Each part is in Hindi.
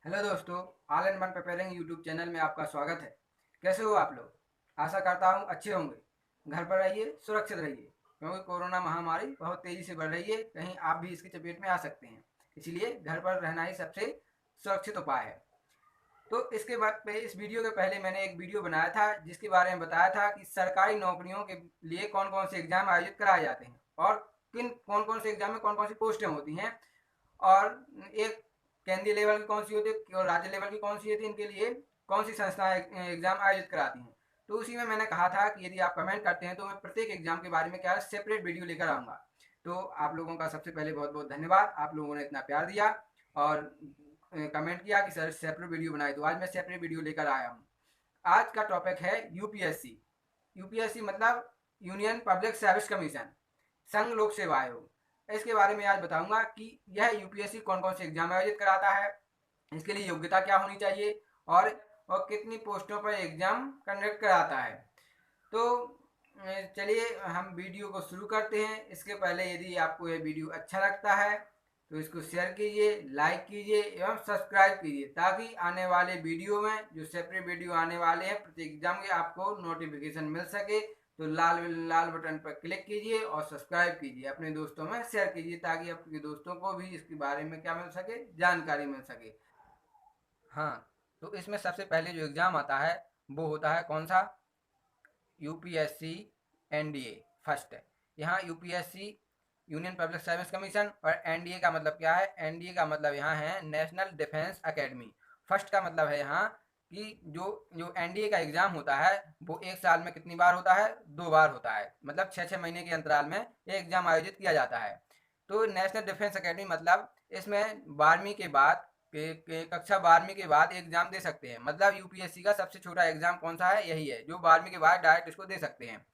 हेलो दोस्तों, all in one preparing YouTube channel में आपका स्वागत है। कैसे हो आप लोग? आशा करता हूँ अच्छे होंगे। घर पर रहिए, सुरक्षित रहिए, क्योंकि कोरोना महामारी बहुत तेज़ी से बढ़ रही है। कहीं आप भी इसकी चपेट में आ सकते हैं, इसलिए घर पर रहना ही सबसे सुरक्षित उपाय है। तो इसके बाद पे इस वीडियो के पहले मैंने एक वीडियो बनाया था जिसके बारे में बताया था कि सरकारी नौकरियों के लिए कौन कौन से एग्जाम आयोजित कराए जाते हैं और किन कौन कौन से एग्जाम में कौन कौन सी पोस्टें होती हैं, और एक केंद्रीय लेवल की कौन सी होती है और राज्य लेवल की कौन सी होती है, इनके लिए कौन सी संस्थाएं एग्जाम आयोजित कराती हैं। तो उसी में मैंने कहा था कि यदि आप कमेंट करते हैं तो मैं प्रत्येक एग्जाम के बारे में क्या सेपरेट वीडियो लेकर आऊँगा। तो आप लोगों का सबसे पहले बहुत बहुत धन्यवाद, आप लोगों ने इतना प्यार दिया और कमेंट किया कि सर सेपरेट वीडियो बनाए, तो आज मैं सेपरेट वीडियो लेकर आया हूँ। आज का टॉपिक है यूपीएससी। यूपीएससी मतलब यूनियन पब्लिक सर्विस कमीशन, संघ लोक सेवा आयोग। इसके बारे में आज बताऊंगा कि यह यूपीएससी कौन कौन से एग्जाम आयोजित कराता है, इसके लिए योग्यता क्या होनी चाहिए और कितनी पोस्टों पर एग्जाम कंडक्ट कराता है। तो चलिए हम वीडियो को शुरू करते हैं। इसके पहले यदि आपको यह वीडियो अच्छा लगता है तो इसको शेयर कीजिए, लाइक कीजिए एवं सब्सक्राइब कीजिए, ताकि आने वाले वीडियो में जो सेपरेट वीडियो आने वाले हैं प्रत्येक एग्जाम के आपको नोटिफिकेशन मिल सके। तो लाल लाल बटन पर क्लिक कीजिए और सब्सक्राइब कीजिए, अपने दोस्तों में शेयर कीजिए ताकि आपके दोस्तों को भी इसके बारे में क्या मिल सके, जानकारी मिल सके। हाँ, तो इसमें सबसे पहले जो एग्ज़ाम आता है वो होता है कौन सा? यूपीएससी एनडीए फर्स्ट है। यहाँ UPSC union public service commission और एनडीए का मतलब क्या है? एनडीए का मतलब यहाँ है नेशनल डिफेंस एकेडमी। फर्स्ट का मतलब है यहाँ कि जो जो एनडीए का एग्ज़ाम होता है वो एक साल में कितनी बार होता है? 2 बार होता है, मतलब 6-6 महीने के अंतराल में ये एग्ज़ाम आयोजित किया जाता है। तो नेशनल डिफेंस एकेडमी मतलब इसमें 12वीं के बाद कक्षा 12वीं के बाद एग्जाम दे सकते हैं। मतलब यूपीएससी का सबसे छोटा एग्जाम कौन सा है? यही है, जो 12वीं के बाद डायरेक्ट इसको दे सकते हैं।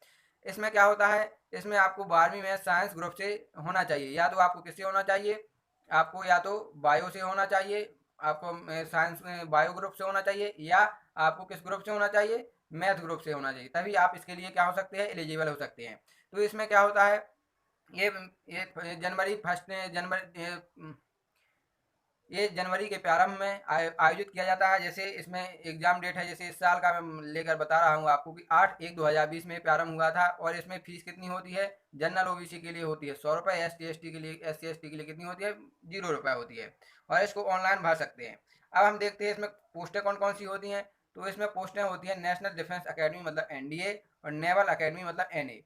इसमें क्या होता है? इसमें आपको 12वीं में साइंस ग्रुप से होना चाहिए। या तो आपको किससे होना चाहिए? आपको या तो बायो से होना चाहिए, आपको साइंस में बायो ग्रुप से होना चाहिए, या आपको किस ग्रुप से होना चाहिए? मैथ ग्रुप से होना चाहिए। तभी आप इसके लिए क्या हो सकते हैं? एलिजिबल हो सकते हैं। तो इसमें क्या होता है? ये ये जनवरी फर्स्ट जनवरी ये जनवरी के प्रारंभ में आयोजित किया जाता है। जैसे इसमें एग्जाम डेट है, जैसे इस साल का मैं लेकर बता रहा हूँ आपको कि 8/1/2020 में प्रारंभ हुआ था। और इसमें फीस कितनी होती है? जनरल ओबीसी के लिए होती है 100 रुपये, एस सी एस टी के लिए कितनी होती है? 0 रुपये होती है। और इसको ऑनलाइन भर सकते हैं। अब हम देखते हैं इसमें पोस्टें कौन कौन सी होती हैं। तो इसमें पोस्टें होती हैं नेशनल डिफेंस अकेडमी मतलब एनडीए, और नेवल अकेडमी मतलब एनए।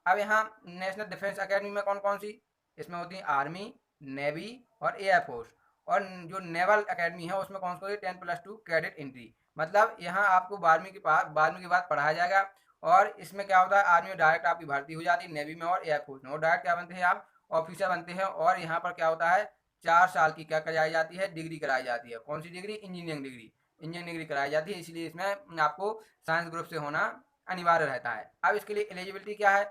अब यहाँ नेशनल डिफेंस अकेडमी में कौन कौन सी? इसमें होती है आर्मी, नेवी और एयरफोर्स। और जो नेवल अकेडमी है उसमें कौन सी होती है? 10+2 कैडेट एंट्री। मतलब यहाँ आपको 12वीं के बाद पढ़ाया जाएगा। और इसमें क्या होता है? आर्मी में डायरेक्ट आपकी भर्ती हो जाती है, नेवी में और एयरफोर्स में, और डायरेक्ट क्या बनते हैं? आप ऑफिसर बनते हैं। और यहाँ पर क्या होता है? 4 साल की क्या कराई जाती है? डिग्री कराई जाती है। कौन सी degree? Engineering degree. Engineering degree कराई जाती है, इसलिए इसमें आपको साइंस ग्रुप से होना अनिवार्य रहता है। अब इसके लिए एलिजिबिलिटी क्या है?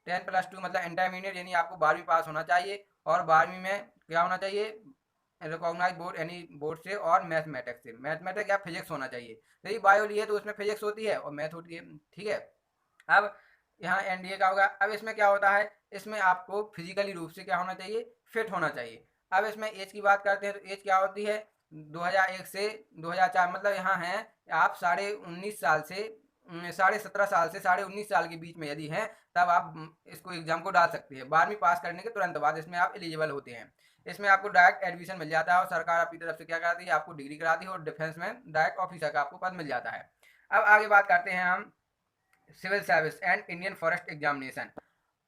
10+2 मतलब इंटरमीडिएट, यानी आपको 12वीं पास होना चाहिए। और 12वीं में क्या होना चाहिए? रिकॉग्नाइज बोर्ड, यानी बोर्ड से, और मैथमेटिक्स से, मैथमेटिक्स या फिजिक्स होना चाहिए। तो ये बायो ली है तो उसमें फिजिक्स होती है और मैथ होती है, ठीक है। अब यहाँ एनडीए का होगा। अब इसमें क्या होता है? इसमें आपको फिजिकली रूप से क्या होना चाहिए? फिट होना चाहिए। अब इसमें एज की बात करते हैं तो एज क्या होती है? 2001 से 2004, मतलब यहाँ है आप 19.5 साल से 17.5 साल से 19.5 साल के बीच में यदि हैं, तब आप इसको एग्जाम को डाल सकते हैं। 12वीं पास करने के तुरंत बाद इसमें आप एलिजिबल होते हैं। इसमें आपको डायरेक्ट एडमिशन मिल जाता है और सरकार अपनी तरफ से क्या कराती है? आपको डिग्री कराती है, और डिफेंस में डायरेक्ट ऑफिसर का आपको पद मिल जाता है। अब आगे बात करते हैं हम civil service and Indian forest examination.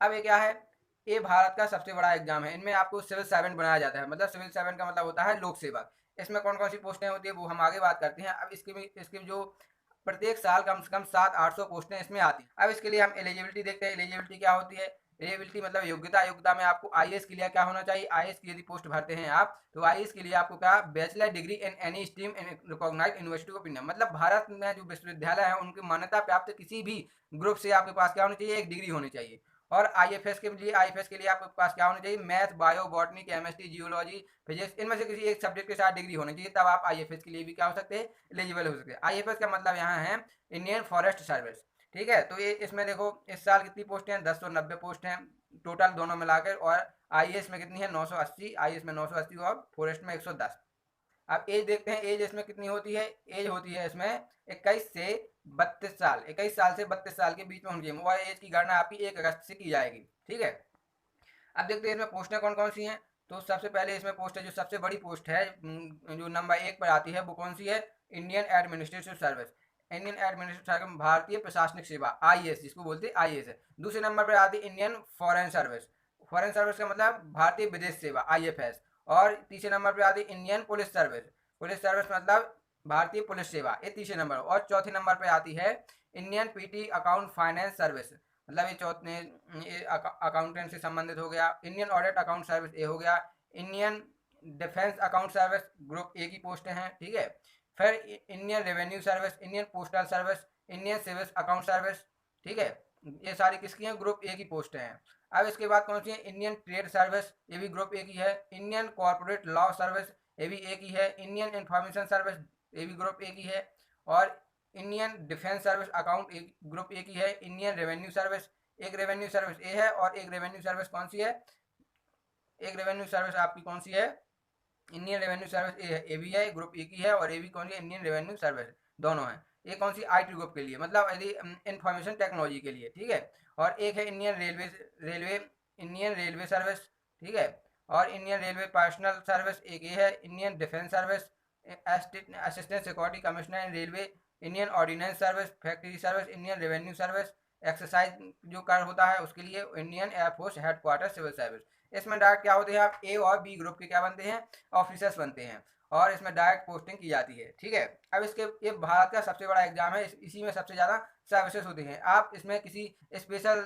अब ये क्या है? ये भारत का सबसे बड़ा एग्जाम है। इनमें आपको सिविल सर्वेंट बनाया जाता है। मतलब सिविल सर्वेंट का मतलब होता है लोक सेवक। इसमें कौन कौन सी पोस्टें होती है वो हम आगे बात करते हैं। अब इसकी जो प्रत्येक साल कम से कम 700-800 पोस्टें इसमें आती हैं। अब इसके लिए हम एलिजिबिलिटी देखते हैं। एलिजिबिलिटी क्या होती है? एलिजिबिलिटी मतलब योग्यता। योग्यता में आपको आईएएस के लिए क्या होना चाहिए? आईएएस की यदि पोस्ट भरते हैं आप, तो आईएएस के लिए आपको क्या? Bachelor degree in any stream in recognised university of India. मतलब भारत में जो विश्वविद्यालय है उनकी मान्यता प्राप्त किसी भी ग्रुप से आपके पास क्या होनी चाहिए? एक डिग्री होनी चाहिए। और आईएफएस के लिए आपके पास क्या होनी चाहिए? Math, bio, botany, chemistry, geology, physics, इनमें से किसी एक सब्जेक्ट के साथ डिग्री होनी चाहिए, तब आप आईएफएस के लिए भी क्या हो सकते हैं? एलिजिबल हो सकते हैं। आईएफएस का मतलब यहाँ है इंडियन फॉरेस्ट सर्विस, ठीक है। तो ये इसमें देखो इस साल कितनी पोस्ट हैं? 1090 पोस्ट हैं टोटल दोनों मिलाकर। और आईएएस में कितनी है? 980। आईएएस में 980 और फॉरेस्ट में 110। अब एज देखते हैं, एज इसमें कितनी होती है, एज होती है इसमें 21 से 32 साल, 21 साल से 32 साल के बीच में होनी चाहिए। मोबाइल एज की गणना आपकी 1 अगस्त से की जाएगी, ठीक है। अब देखते हैं इसमें पोस्टें कौन कौन सी हैं। तो सबसे पहले इसमें पोस्ट है, जो सबसे बड़ी पोस्ट है, जो नंबर 1 पर आती है, वो कौन सी है, Indian administrative service. Indian administrative भारतीय प्रशासनिक सेवा, आईएएस जिसको बोलते हैं, आईएएस है। दूसरे नंबर पर आती है Indian foreign service, foreign service का मतलब भारतीय विदेश सेवा, आईएफएस। और तीसरे नंबर पर आती है Indian police service, police service मतलब भारतीय पुलिस सेवा, ये तीसरे नंबर। और चौथे नंबर पर आती है Indian PT account finance service, मतलब ये चौथे, ये अकाउंटेंट से संबंधित हो गया। इंडियन ऑडिट अकाउंट सर्विस ये हो गया। Indian defence account service group A की पोस्टें हैं, ठीक है। फिर Indian revenue service, Indian postal service, Indian civil account service, ठीक है। ये सारी किसकी हैं, ग्रुप ए की पोस्टें हैं। अब इसके बाद कौन सी है, इंडियन ट्रेड सर्विस, ये भी ग्रुप ए की है। इंडियन कॉर्पोरेट लॉ सर्विस, ये भी ए की है। इंडियन इंफॉर्मेशन सर्विस, ये भी ग्रुप ए की है। और Indian defence service account group A की है। इंडियन रेवेन्यू सर्विस, एक रेवेन्यू सर्विस ए है और एक रेवेन्यू सर्विस कौन सी है, एक रेवेन्यू सर्विस आपकी कौन सी है, इंडियन रेवेन्यू सर्विस ए है, ए भी है, ग्रुप ए की है। और ए भी कौन सी है, इंडियन रेवेन्यू सर्विस, दोनों है। ये कौन सी, आईटी ग्रुप के लिए, मतलब यदि इंफॉर्मेशन टेक्नोलॉजी के लिए, ठीक है। और एक है इंडियन इंडियन रेलवे सर्विस, ठीक है। और इंडियन रेलवे पर्सनल सर्विस एक ये है। Indian defence service, assistant security commissioner in railway, Indian ordnance service, factory service, Indian revenue service, exercise जो कर होता है उसके लिए Indian air force headquarter civil service. इसमें डायरेक्ट क्या होते हैं, आप ए और बी ग्रुप के क्या बनते हैं, ऑफिसर्स बनते हैं। और इसमें डायरेक्ट पोस्टिंग की जाती है, ठीक है। अब इसके, ये भारत का सबसे बड़ा एग्जाम है, इसी में सबसे ज़्यादा सर्विसेज होते हैं। आप इसमें किसी स्पेशल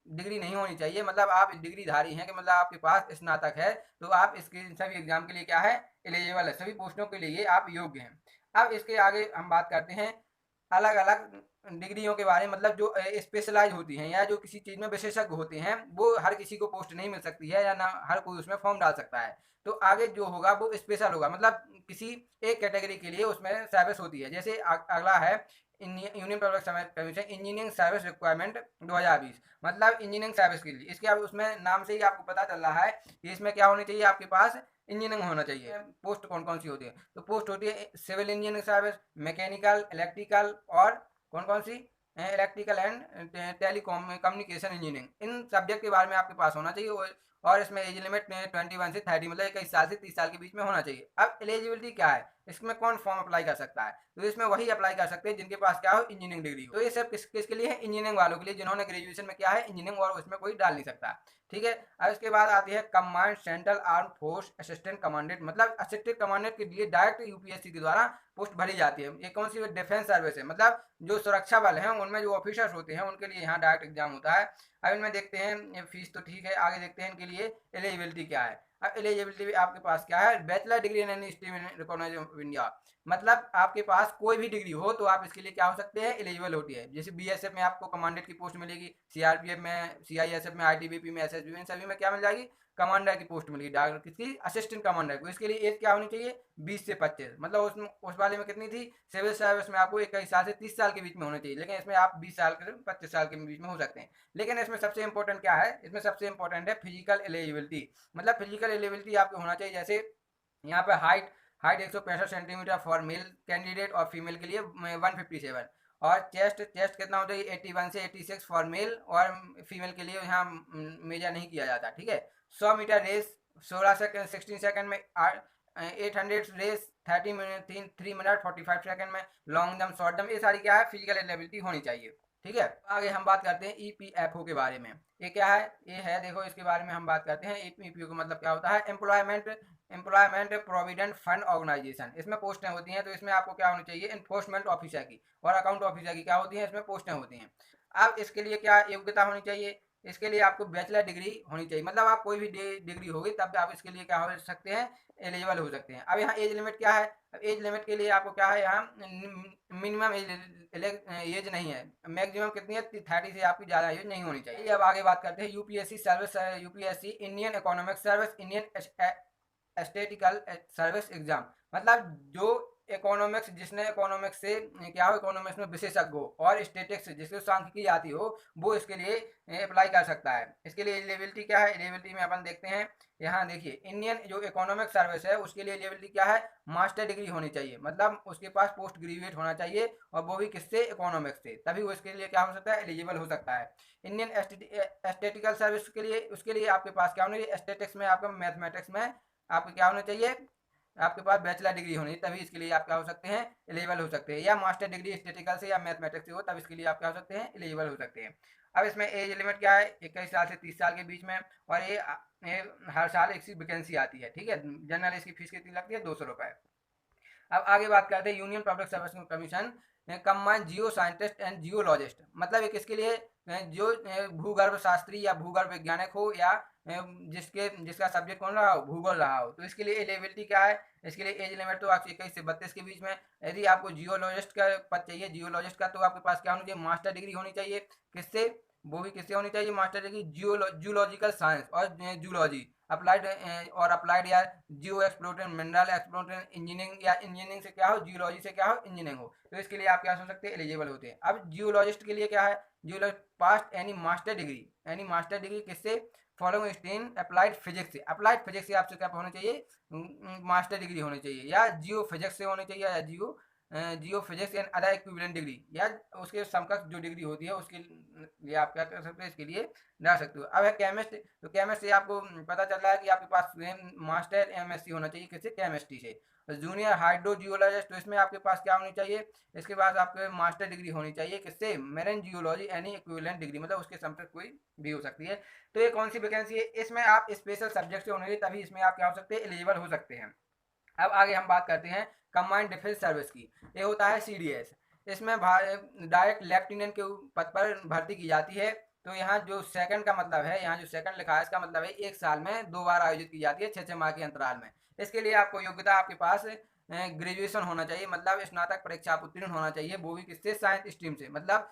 डिग्री नहीं होनी चाहिए, मतलब आप डिग्री धारी हैं कि मतलब आपके पास स्नातक है, तो आप इसके सभी एग्जाम के लिए क्या है, एलिजिबल है, सभी पोस्टों के लिए आप योग्य हैं। अब इसके आगे हम बात करते हैं अलग अलग डिग्रियों के बारे में, मतलब जो स्पेशलाइज होती हैं या जो किसी चीज़ में विशेषज्ञ होते हैं, वो हर किसी को पोस्ट नहीं मिल सकती है या ना हर कोई उसमें फॉर्म डाल सकता है। तो आगे जो होगा वो स्पेशल होगा, मतलब किसी एक कैटेगरी के लिए उसमें सर्विस होती है। जैसे अगला है union public service commission engineering service requirement 2020, मतलब इंजीनियरिंग सर्विस के लिए। इसके अब उसमें नाम से ही आपको पता चल रहा है कि इसमें क्या होनी चाहिए, आपके पास इंजीनियरिंग होना चाहिए। पोस्ट कौन कौन सी होती है, तो पोस्ट होती है civil engineering service, mechanical, electrical, और कौन कौन सी, electrical and telecom communication engineering. इन सब्जेक्ट के बारे में आपके पास होना चाहिए। और इसमें एज लिमिट 21 से 30, मतलब 21 साल से 30 साल के बीच में होना चाहिए। अब एलिजिबिलिटी क्या है, इसमें कौन फॉर्म अप्लाई कर सकता है, तो इसमें वही अप्लाई कर सकते हैं जिनके पास क्या हो, इंजीनियरिंग डिग्री हो। तो ये सब किसके लिए है, इंजीनियरिंग वालों के लिए जिन्होंने ग्रेजुएशन में क्या है, इंजीनियरिंग, और उसमें कोई डाल नहीं सकता, ठीक है। अब इसके बाद आती है command central arm force assistant commandant, मतलब असिस्टेंट कमांडेंट के लिए डायरेक्ट यूपीएससी के द्वारा पोस्ट भरी जाती है। ये कौन सी डिफेंस सर्विस है, मतलब जो सुरक्षा बल हैं उनमें जो ऑफिसर्स होते हैं उनके लिए यहाँ डायरेक्ट एग्जाम होता है। अब इनमें देखते हैं, फीस तो ठीक है, आगे देखते हैं इनके लिए एलिजिबिलिटी क्या है। अब एलिजिबिलिटी आपके पास क्या है, bachelor degree in any stream recognised of India, मतलब आपके पास कोई भी डिग्री हो तो आप इसके लिए क्या हो सकते हैं, एलिजिबल होती है। जैसे बीएसएफ में आपको कमांडेंट की पोस्ट मिलेगी, सीआरपीएफ में, सीआईएसएफ में, आईटीबीपी में, एसएसबी में, सभी में क्या मिल जाएगी, कमांडर की पोस्ट मिलेगी, डायरेक्ट किसकी, असिस्टेंट कमांडर को। इसके लिए एज क्या होनी चाहिए, 20 से 25, मतलब उस वाले में कितनी थी, सिविल सर्विस में आपको 21 साल से 30 साल के बीच में होना चाहिए, लेकिन इसमें आप 20 साल के 25 साल के बीच में हो सकते हैं। लेकिन इसमें सबसे इंपॉर्टेंट क्या है, इसमें सबसे इंपॉर्टेंट है फिजिकल एलिजिबिलिटी, मतलब फिजिकल एलिजिबिलिटी आपको होना चाहिए। जैसे यहाँ पे height 165 centimetre for male candidate और फीमेल के लिए 157, और चेस्ट कितना होता है, 81 से 86 फॉर मेल, और फीमेल के लिए यहाँ मेजर नहीं किया जाता, ठीक है। 100 मीटर रेस 16 सेकंड में, 800 रेस 3 मिनट 45 सेकंड में, लॉन्ग जंप, शॉर्ट जंप, ये सारी क्या है, फिजिकल एबिलिटी होनी चाहिए, ठीक है। आगे हम बात करते हैं ईपीएफओ के बारे में। ये क्या है, ये है, देखो इसके बारे में हम बात करते हैं। ईपीएफओ का मतलब क्या होता है, एम्प्लॉयमेंट प्रोविडेंट फंड ऑर्गेनाइजेशन। इसमें पोस्टें होती हैं, तो इसमें आपको क्या होनी चाहिए, एनफोर्समेंट ऑफिसर की और अकाउंट ऑफिसर की क्या होती हैं, इसमें पोस्टें होती हैं। अब इसके लिए क्या योग्यता होनी चाहिए, इसके लिए आपको बैचलर डिग्री होनी चाहिए, मतलब आप कोई भी डिग्री होगी तब आप इसके लिए क्या हो सकते हैं, एलिजिबल हो सकते हैं। अब यहाँ एज लिमिट क्या है, अब एज लिमिट के लिए आपको क्या है, यहाँ मिनिमम एज नहीं है, मैक्सिमम कितनी है, 30 से आपकी ज़्यादा एज नहीं होनी चाहिए। अब आगे बात करते हैं UPSC service, UPSC Indian economic service, Indian statistical service exam, मतलब जो इकोनॉमिक्स जिसने इकोनॉमिक्स से क्या हो, इकोनॉमिक्स में विशेषज्ञ हो, और स्टेटिक्स जिसको सांख्यिकी आती हो, वो इसके लिए अप्लाई कर सकता है। इसके लिए एलिजिबिलिटी क्या है, एलिजिबिलिटी में अपन देखते हैं। यहाँ देखिए, इंडियन जो इकोनॉमिक सर्विस है उसके लिए एलिजिबिलिटी क्या है, मास्टर डिग्री होनी चाहिए, मतलब उसके पास पोस्ट ग्रेजुएट होना चाहिए, और वो भी किससे, इकोनॉमिक्स से, तभी वो इसके लिए क्या हो सकता है, एलिजिबल हो सकता है। इंडियन एस्थेटिकल सर्विस के लिए, उसके लिए आपके पास क्या होना चाहिए, एस्थेटिक्स में, आपका मैथमेटिक्स में आपको क्या होना चाहिए, आपके पास बैचलर डिग्री होनी, तभी इसके लिए आप क्या हो सकते हैं, एलिजिबल हो सकते हैं, या मास्टर डिग्री स्टेटिकल से या मैथमेटिक्स से हो, तब इसके लिए आप क्या हो सकते हैं, एलिजिबल हो सकते हैं। अब इसमें एज लिमिट क्या है, 21 साल से 30 साल के बीच में, और ये हर साल एक सी वैकेंसी आती है, ठीक है। जनरल इसकी फीस कितनी लगती है, 200 रुपये। अब आगे बात करते हैं union public service commission combine Jio scientist and geologist, मतलब एक इसके लिए जो भूगर्भ शास्त्री या भूगर्भ वैज्ञानिक हो, या जिसका सब्जेक्ट कौन रहा हो, भूगोल रहा हो, तो इसके लिए एलिजिबिलिटी क्या है, इसके लिए एज लिमिट तो आपकी 21 से 32 के बीच में। यदि आपको जियोलॉजिस्ट का पद चाहिए, जियोलॉजिस्ट का, तो आपके पास क्या होनी चाहिए, मास्टर डिग्री होनी चाहिए, किससे, वो भी किससे होनी चाहिए, मास्टर डिग्री जूलॉजिकल साइंस और जूलॉजी अप्लाइड, और अप्लाइड या जियो एक्सप्लोरेशन, मिनरल एक्सप्लोरेशन, इंजीनियरिंग, या इंजीनियरिंग से क्या हो, जियोलॉजी से क्या हो, इंजीनियरिंग हो, तो इसके लिए आप क्या हो सकते हैं, एलिजिबल होते हैं। अब जियोलॉजिस्ट के लिए क्या है, geologist past any master degree, any master degree किससे, फॉलोइंग स्ट्रीम अप्लाइड फिजिक्स से, अप्लाइड फिजिक्स से आपसे क्या होना चाहिए, मास्टर डिग्री होनी चाहिए, या जियो फिजिक्स से होनी चाहिए, या geophysics and other equivalent degree, या उसके समकक्ष जो डिग्री होती है उसके लिए आप क्या कर सकते हैं, इसके लिए डाल सकते हो। अब है केमिस्ट, तो केमिस्ट से आपको पता चल रहा है कि आपके पास मास्टर एमएससी होना चाहिए, किससे, केमिस्ट्री से। जूनियर हाइड्रो जियोलॉजिस्ट, तो इसमें आपके पास क्या होनी चाहिए, इसके बाद आपके मास्टर डिग्री होनी चाहिए, किससे, marine geology any equivalent degree, मतलब उसके समकक्ष कोई भी हो सकती है। तो ये कौन सी वैकेंसी है, इसमें आप स्पेशल सब्जेक्ट से होंगे, तभी इसमें आप क्या हो सकते हैं, एलिजिबल हो सकते हैं। अब आगे हम बात करते हैं कम्बाइंड डिफेंस सर्विस की, ये होता है सीडीएस। इसमें डायरेक्ट लेफ्टिनेंट के पद पर भर्ती की जाती है। तो यहाँ जो सेकंड का मतलब है, यहाँ जो सेकंड लिखा है, इसका मतलब है एक साल में 2 बार आयोजित की जाती है, 6-6 माह के अंतराल में। इसके लिए आपको योग्यता आपके पास ग्रेजुएशन होना चाहिए, मतलब स्नातक परीक्षा आप उत्तीर्ण होना चाहिए, वो भी किससे, साइंस स्ट्रीम से, मतलब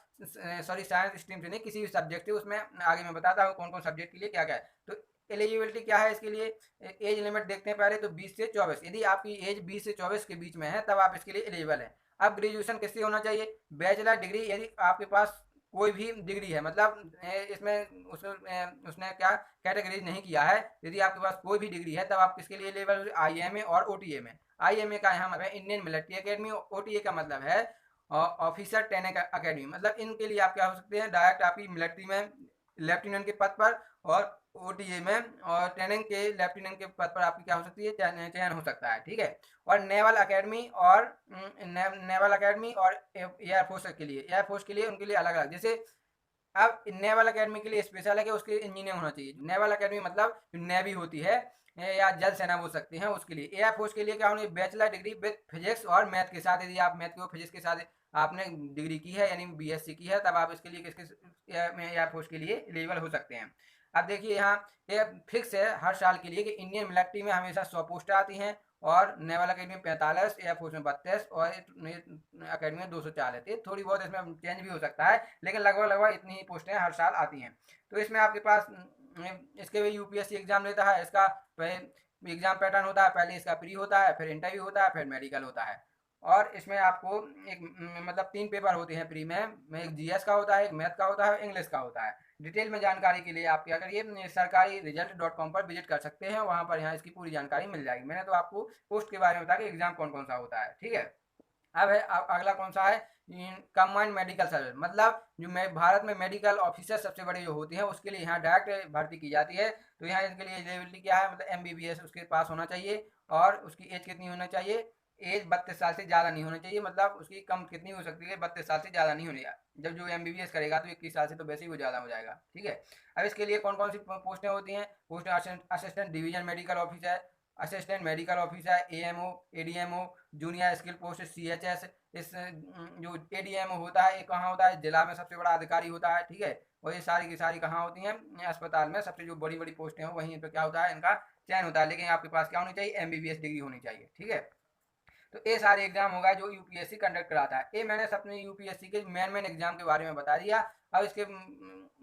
सॉरी साइंस स्ट्रीम से नहीं, किसी भी सब्जेक्ट से, उसमें आगे मैं बताता हूँ कौन कौन सब्जेक्ट के लिए क्या क्या है। तो एलिजिबिलिटी क्या है इसके लिए, एज लिमिट देखते हैं पहले, तो 20 से 24, यदि आपकी एज 20 से 24 के बीच में है, तब आप इसके लिए एलिजिबल हैं। अब ग्रेजुएशन किससे होना चाहिए, बैचलर डिग्री, यदि आपके पास कोई भी डिग्री है, मतलब इसमें उसने क्या कैटेगरीज नहीं किया है, यदि आपके पास कोई भी डिग्री है, तब आप किसके लिए एलिजिबल, आईएमए और ओटीए में। आईएमए का यहाँ मतलब इंडियन मिलिट्री अकेडमी, ओटीए का मतलब है ऑफिसर ट्रेनिंग अकेडमी, मतलब इनके लिए आप क्या हो सकते हैं, डायरेक्ट आपकी मिलिट्री में लेफ्टिनेंट के पद पर, और ओटीए में और ट्रेनिंग के लेफ्टिनेंट के पद पर आपकी क्या हो सकती है, चयन हो सकता है, ठीक है। और नेवल अकेडमी और नेवल अकेडमी और एयरफोर्स के लिए, एयरफोर्स के लिए उनके लिए अलग अलग, जैसे अब नेवल अकेडमी के लिए स्पेशल है कि उसके इंजीनियर होना चाहिए। नेवल अकेडमी मतलब नेवी होती है, या जल सेना बोल सकते हैं, उसके लिए। एयरफोर्स के लिए क्या होनी, बैचलर डिग्री विद फिजिक्स और मैथ के साथ, यदि आप मैथ को फिजिक्स के साथ आपने डिग्री की है, यानी बीएससी की है, तब आप इसके लिए किसके एयरफोर्स के लिए एलिजिबल हो सकते हैं। अब देखिए यहाँ ये फिक्स है हर साल के लिए कि इंडियन मिलिट्री में हमेशा 100 पोस्ट आती हैं, और नेवल अकेडमी में 45, एयरफोर्स में 32, और अकेडमी में 204 रहती है। थोड़ी बहुत इसमें चेंज भी हो सकता है, लेकिन लगभग लगभग इतनी ही पोस्टें हर साल आती हैं। तो इसमें आपके पास इसके भी यूपीएससी एग्जाम लेता है, इसका एग्जाम पैटर्न होता है, पहले इसका प्री होता है, फिर इंटरव्यू होता है, फिर मेडिकल होता है। और इसमें आपको एक मतलब 3 पेपर होते हैं प्री में, एक जीएस का होता है, एक मैथ का होता है, इंग्लिश का होता है। डिटेल में जानकारी के लिए आप क्या करिए, सरकारी रिजल्ट.com पर विजिट कर सकते हैं, वहाँ पर यहाँ इसकी पूरी जानकारी मिल जाएगी। मैंने तो आपको पोस्ट के बारे में बताया कि एग्जाम कौन कौन सा होता है, ठीक है। अब है अगला कौन सा है, कम्बाइंड मेडिकल सर्विस, मतलब जो भारत में मेडिकल ऑफिसर सबसे बड़े जो होते हैं, उसके लिए यहाँ डायरेक्ट भर्ती की जाती है। तो यहाँ इसके लिए एलिजिबिलिटी क्या है, मतलब एमबीबीएस उसके पास होना चाहिए, और उसकी एज कितनी होना चाहिए, एज 32 साल से ज़्यादा नहीं होनी चाहिए, मतलब उसकी कम कितनी हो सकती है, 32 साल से ज़्यादा नहीं होनी। जब जो एमबीबीएस करेगा तो 21 साल से तो वैसे ही वो ज़्यादा हो जाएगा, ठीक है। अब इसके लिए कौन कौन सी पोस्टें होती हैं, post assistant division medical officer, assistant medical officer, AMO, ADMO, junior skill post CHS. इस जो एडीएमओ होता है, ये कहाँ होता है, जिला में सबसे बड़ा अधिकारी होता है, ठीक है। और ये सारी की सारी कहाँ होती हैं, अस्पताल में सबसे जो बड़ी बड़ी पोस्टें हो, वहीं पर क्या होता है, इनका चयन होता है। लेकिन आपके पास क्या होनी चाहिए, एमबीबीएस डिग्री होनी चाहिए, ठीक है। तो ये सारे एग्जाम होगा जो यूपीएससी कंडक्ट कराता है। ये मैंने अपने यूपीएससी के मेन एग्जाम के बारे में बता दिया। अब इसके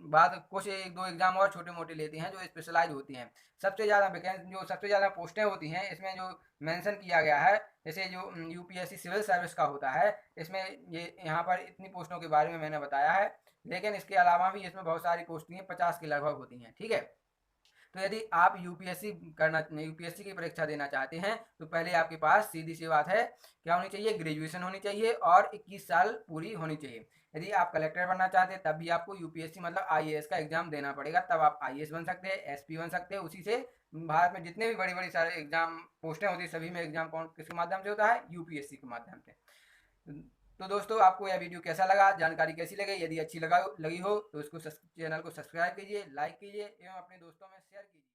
बाद कुछ एक दो एग्जाम और छोटे मोटे लेते हैं जो स्पेशलाइज होती हैं। सबसे ज़्यादा वैकेंसी जो सबसे ज़्यादा पोस्टें होती हैं इसमें जो मेंशन किया गया है, जैसे जो यूपीएससी सिविल सर्विस का होता है, इसमें ये यहाँ पर इतनी पोस्टों के बारे में मैंने बताया है। लेकिन इसके अलावा भी इसमें बहुत सारी पोस्टें 50 के लगभग होती हैं, ठीक है। तो यदि आप यूपीएससी की परीक्षा देना चाहते हैं तो पहले आपके पास सीधी सी बात है क्या होनी चाहिए, ग्रेजुएशन होनी चाहिए और 21 साल पूरी होनी चाहिए। यदि आप कलेक्टर बनना चाहते हैं तब भी आपको यूपीएससी मतलब आईएएस का एग्जाम देना पड़ेगा, तब आप आईएएस बन सकते हैं, एसपी बन सकते हैं। उसी से भारत में जितने भी बड़ी बड़ी सारे एग्जाम पोस्टें होती है सभी में एग्जाम कौन किसके माध्यम से होता है, यूपीएससी के माध्यम से। तो दोस्तों आपको यह वीडियो कैसा लगा, जानकारी कैसी लगी? यदि अच्छी लगी हो तो इसको चैनल को सब्सक्राइब कीजिए, लाइक कीजिए एवं अपने दोस्तों में शेयर कीजिए।